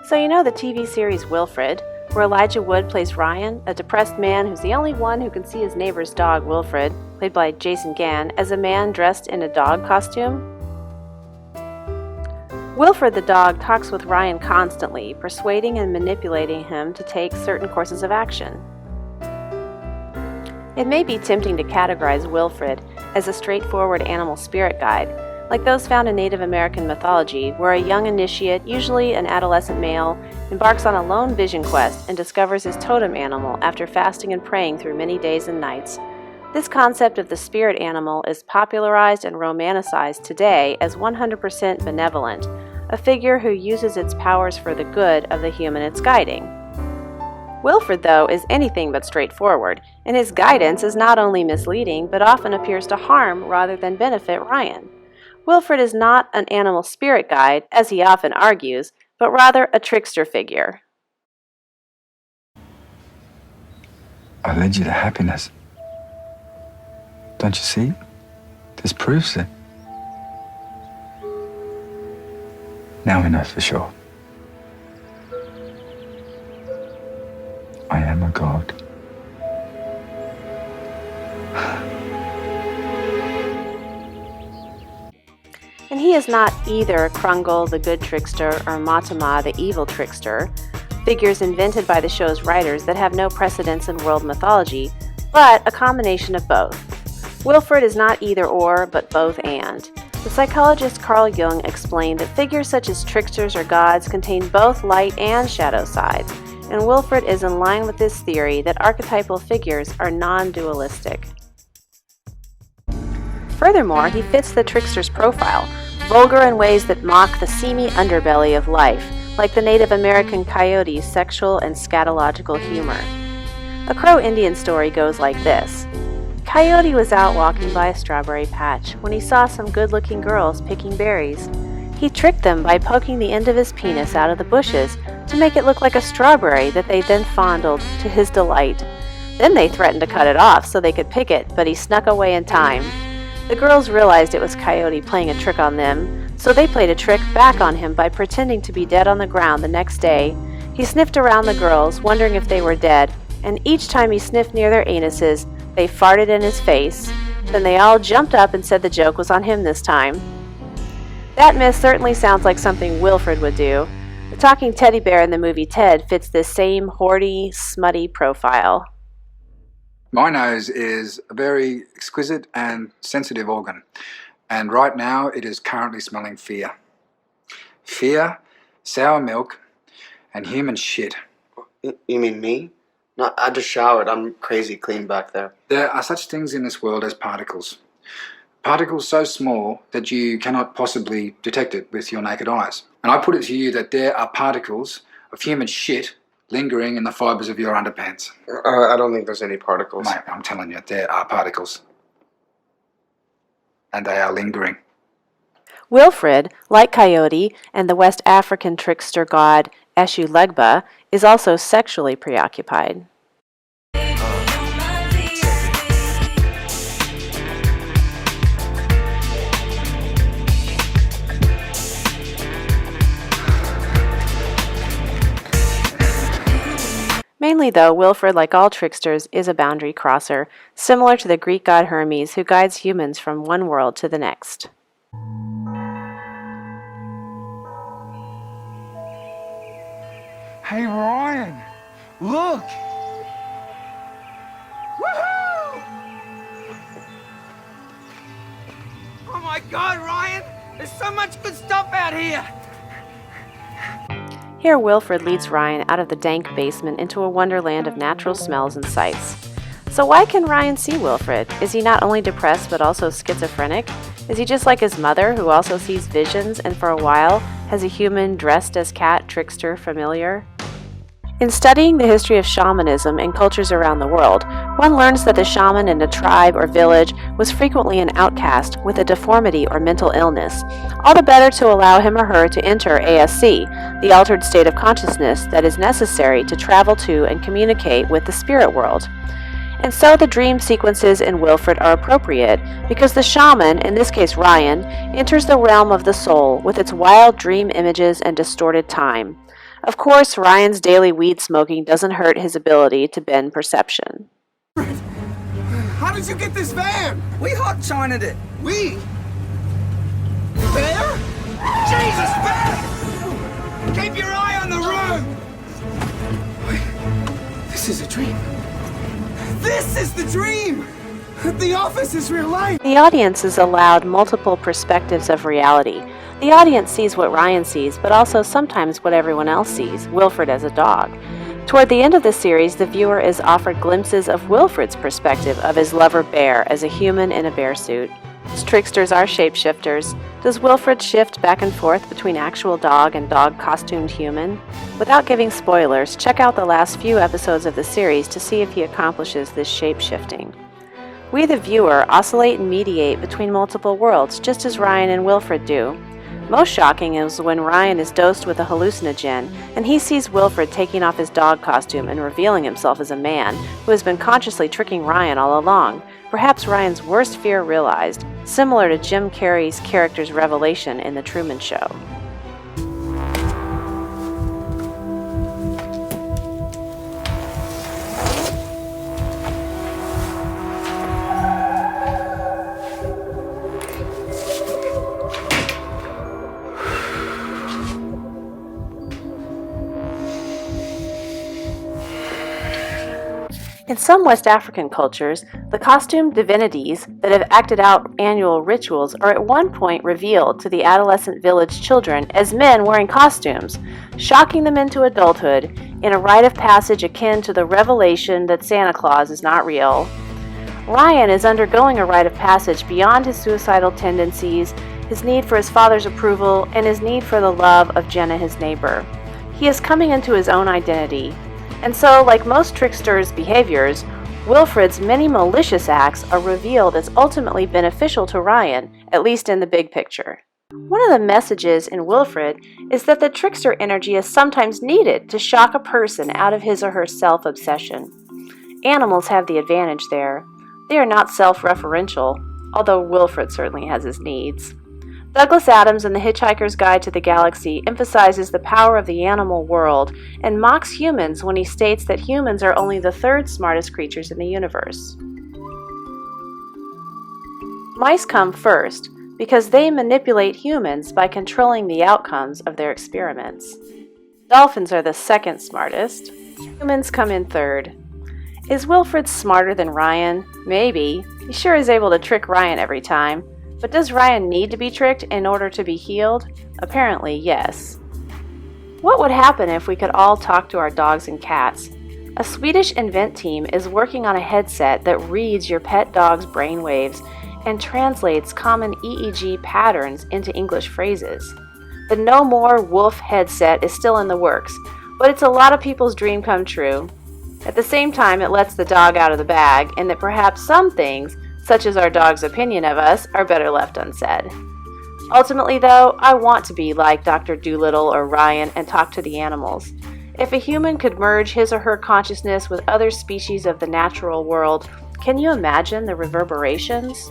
So you know the TV series Wilfred, where Elijah Wood plays Ryan, a depressed man who's the only one who can see his neighbor's dog, Wilfred, played by Jason Gann, as a man dressed in a dog costume? Wilfred the dog talks with Ryan constantly, persuading and manipulating him to take certain courses of action. It may be tempting to categorize Wilfred as a straightforward animal spirit guide, like those found in Native American mythology, where a young initiate, usually an adolescent male, embarks on a lone vision quest and discovers his totem animal after fasting and praying through many days and nights. This concept of the spirit animal is popularized and romanticized today as 100% benevolent, a figure who uses its powers for the good of the human it's guiding. Wilfred, though, is anything but straightforward, and his guidance is not only misleading, but often appears to harm rather than benefit Ryan. Wilfred is not an animal spirit guide, as he often argues, but rather a trickster figure. I led you to happiness. Don't you see? This proves it. Now we know for sure. I am a god. And he is not either Krungle, the good trickster, or Matama, the evil trickster, figures invented by the show's writers that have no precedence in world mythology, but a combination of both. Wilfred is not either or, but both and. The psychologist Carl Jung explained that figures such as tricksters or gods contain both light and shadow sides, and Wilfred is in line with this theory that archetypal figures are non-dualistic. Furthermore, he fits the trickster's profile, vulgar in ways that mock the seamy underbelly of life, like the Native American coyote's sexual and scatological humor. A Crow Indian story goes like this. Coyote was out walking by a strawberry patch when he saw some good-looking girls picking berries. He tricked them by poking the end of his penis out of the bushes to make it look like a strawberry that they then fondled to his delight. Then they threatened to cut it off so they could pick it, but he snuck away in time. The girls realized it was Coyote playing a trick on them, so they played a trick back on him by pretending to be dead on the ground the next day. He sniffed around the girls, wondering if they were dead, and each time he sniffed near their anuses, they farted in his face. Then they all jumped up and said the joke was on him this time. That myth certainly sounds like something Wilfred would do. The talking teddy bear in the movie Ted fits this same hoardy, smutty profile. My nose is a very exquisite and sensitive organ, and right now it is currently smelling fear. Fear, sour milk, and human shit. You mean me? No, I just showered. I'm crazy clean back there. There are such things in this world as particles. Particles so small that you cannot possibly detect it with your naked eyes. And I put it to you that there are particles of human shit lingering in the fibers of your underpants. I don't think there's any particles. Mate, I'm telling you, there are particles. And they are lingering. Wilfred, like Coyote and the West African trickster god Eshu Legba, is also sexually preoccupied. Mainly, though, Wilfred, like all tricksters, is a boundary crosser, similar to the Greek god Hermes, who guides humans from one world to the next. Hey, Ryan, look! Woohoo! Oh my God, Ryan! There's so much good stuff out here! Here, Wilfred leads Ryan out of the dank basement into a wonderland of natural smells and sights. So why can Ryan see Wilfred? Is he not only depressed but also schizophrenic? Is he just like his mother, who also sees visions and for a while has a human dressed as cat trickster familiar? In studying the history of shamanism in cultures around the world, one learns that the shaman in a tribe or village was frequently an outcast with a deformity or mental illness, all the better to allow him or her to enter ASC, the altered state of consciousness that is necessary to travel to and communicate with the spirit world. And so the dream sequences in Wilfred are appropriate because the shaman, in this case Ryan, enters the realm of the soul with its wild dream images and distorted time. Of course, Ryan's daily weed smoking doesn't hurt his ability to bend perception. How did you get this van? We hot-chined it. We? Bear? Jesus, Bear! Keep your eye on the road! Wait, this is a dream. This is the dream! The office is real life! The audience is allowed multiple perspectives of reality. The audience sees what Ryan sees, but also sometimes what everyone else sees, Wilfred as a dog. Toward the end of the series, the viewer is offered glimpses of Wilfred's perspective of his lover Bear as a human in a bear suit. Tricksters are shapeshifters. Does Wilfred shift back and forth between actual dog and dog-costumed human? Without giving spoilers, check out the last few episodes of the series to see if he accomplishes this shape-shifting. We, the viewer, oscillate and mediate between multiple worlds, just as Ryan and Wilfred do. Most shocking is when Ryan is dosed with a hallucinogen, and he sees Wilfred taking off his dog costume and revealing himself as a man who has been consciously tricking Ryan all along, perhaps Ryan's worst fear realized, similar to Jim Carrey's character's revelation in The Truman Show. In some West African cultures, the costumed divinities that have acted out annual rituals are at one point revealed to the adolescent village children as men wearing costumes, shocking them into adulthood in a rite of passage akin to the revelation that Santa Claus is not real. Ryan is undergoing a rite of passage beyond his suicidal tendencies, his need for his father's approval, and his need for the love of Jenna, his neighbor. He is coming into his own identity. And so, like most tricksters' behaviors, Wilfred's many malicious acts are revealed as ultimately beneficial to Ryan, at least in the big picture. One of the messages in Wilfred is that the trickster energy is sometimes needed to shock a person out of his or her self-obsession. Animals have the advantage there. They are not self-referential, although Wilfred certainly has his needs. Douglas Adams in The Hitchhiker's Guide to the Galaxy emphasizes the power of the animal world and mocks humans when he states that humans are only the third smartest creatures in the universe. Mice come first because they manipulate humans by controlling the outcomes of their experiments. Dolphins are the second smartest. Humans come in third. Is Wilfred smarter than Ryan? Maybe. He sure is able to trick Ryan every time. But does Ryan need to be tricked in order to be healed? Apparently, yes. What would happen if we could all talk to our dogs and cats? A Swedish invent team is working on a headset that reads your pet dog's brainwaves and translates common EEG patterns into English phrases. The No More Wolf headset is still in the works, but it's a lot of people's dream come true. At the same time, it lets the dog out of the bag, and that perhaps some things, such as our dog's opinion of us, are better left unsaid. Ultimately, though, I want to be like Dr. Dolittle or Ryan and talk to the animals. If a human could merge his or her consciousness with other species of the natural world, can you imagine the reverberations?